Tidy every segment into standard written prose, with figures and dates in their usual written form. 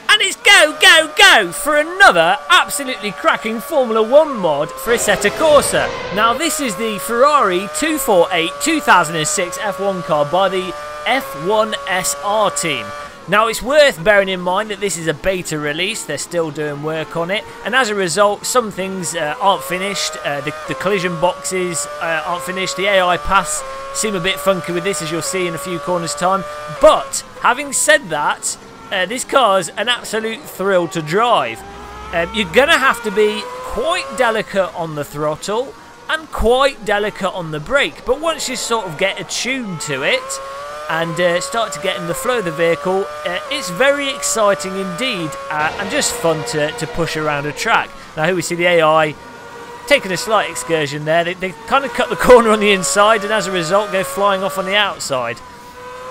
And it's go, go, go for another absolutely cracking Formula 1 mod for Assetto Corsa. Now this is the Ferrari F248 2006 F1 car by the F1SR team. Now it's worth bearing in mind that this is a beta release, they're still doing work on it, and as a result some things aren't finished, the collision boxes aren't finished, the AI paths seem a bit funky with this, as you'll see in a few corners time. But having said that, this car's an absolute thrill to drive. You're going to have to be quite delicate on the throttle and quite delicate on the brake, but once you sort of get attuned to it and start to get in the flow of the vehicle, it's very exciting indeed and just fun to push around a track. Now here we see the AI taking a slight excursion there. They kind of cut the corner on the inside and as a result go flying off on the outside.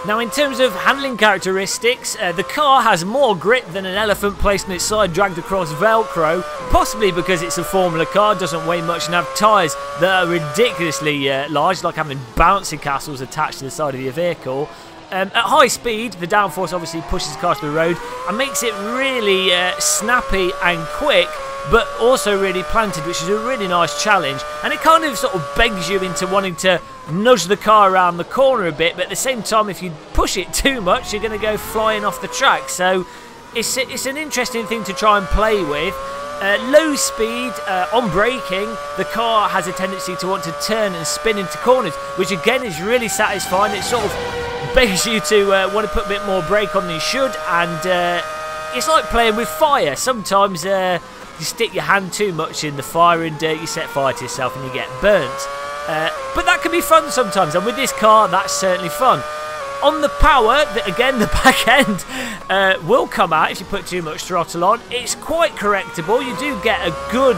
Now in terms of handling characteristics, the car has more grip than an elephant placed on its side dragged across Velcro, possibly because it's a Formula car, doesn't weigh much and have tyres that are ridiculously large, like having bouncy castles attached to the side of your vehicle. At high speed, the downforce obviously pushes the car to the road and makes it really snappy and quick, but also really planted, which is a really nice challenge. And it kind of sort of begs you into wanting to nudge the car around the corner a bit, but at the same time, if you push it too much, you're going to go flying off the track. So it's an interesting thing to try and play with. Low speed, on braking, the car has a tendency to want to turn and spin into corners, which again is really satisfying. It sort of begs you to want to put a bit more brake on than you should, and it's like playing with fire. Sometimes you stick your hand too much in the fire and you set fire to yourself and you get burnt. But that can be fun sometimes, and with this car that's certainly fun. On the power, again the back end will come out if you put too much throttle on. It's quite correctable, you do get a good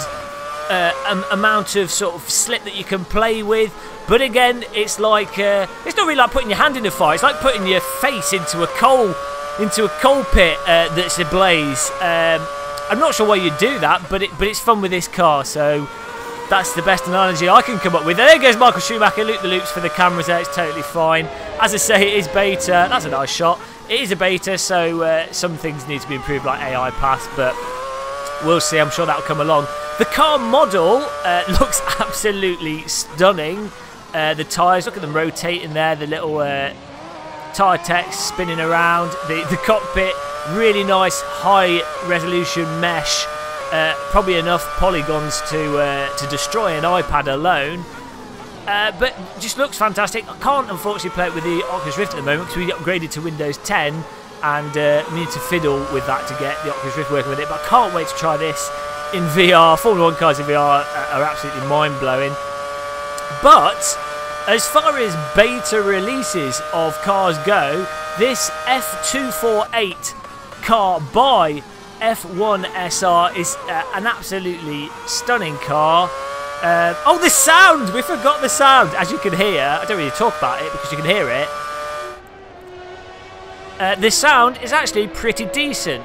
amount of sort of slip that you can play with, but again it's like it's not really like putting your hand in the fire, it's like putting your face into a coal pit that's ablaze. I'm not sure why you do that, but it's fun with this car, so that's the best analogy I can come up with. There goes Michael Schumacher, loop the loops for the cameras there, it's totally fine. As I say, it is beta, that's a nice shot. It is a beta, so some things need to be improved like AI paths, but we'll see, I'm sure that'll come along. The car model looks absolutely stunning. The tyres, look at them rotating there, the little tyre text spinning around, the cockpit, really nice high resolution mesh, probably enough polygons to destroy an iPad alone, but just looks fantastic. I can't unfortunately play it with the Oculus Rift at the moment because we upgraded to Windows 10 and need to fiddle with that to get the Oculus Rift working with it, but I can't wait to try this in VR. Formula 1 cars in VR are absolutely mind-blowing. But as far as beta releases of cars go, this F248 car by F1SR is an absolutely stunning car. Oh, the sound! We forgot the sound. As you can hear, I don't really talk about it because you can hear it. The sound is actually pretty decent.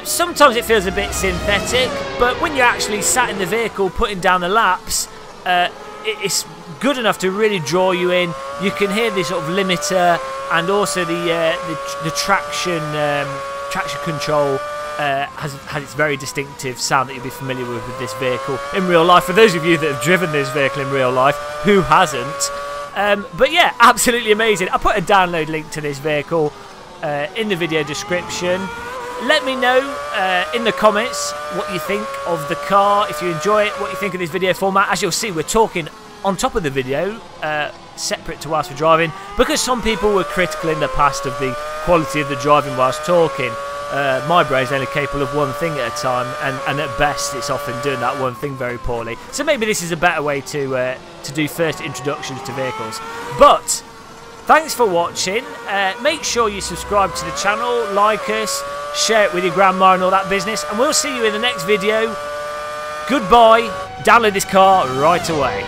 Sometimes it feels a bit synthetic, but when you're actually sat in the vehicle putting down the laps, it's good enough to really draw you in. You can hear the sort of limiter and also the traction control has its very distinctive sound that you'll be familiar with this vehicle in real life. For those of you that have driven this vehicle in real life, who hasn't? But yeah, absolutely amazing. I'll put a download link to this vehicle in the video description. Let me know in the comments what you think of the car, if you enjoy it, what you think of this video format. As you'll see, we're talking on top of the video, separate to whilst we're driving, because some people were critical in the past of the quality of the driving whilst talking. My brain's only capable of one thing at a time, and at best it's often doing that one thing very poorly. So maybe this is a better way to do first introductions to vehicles. But thanks for watching. Make sure you subscribe to the channel, like us, share it with your grandma and all that business, and we'll see you in the next video. Goodbye. Download this car right away.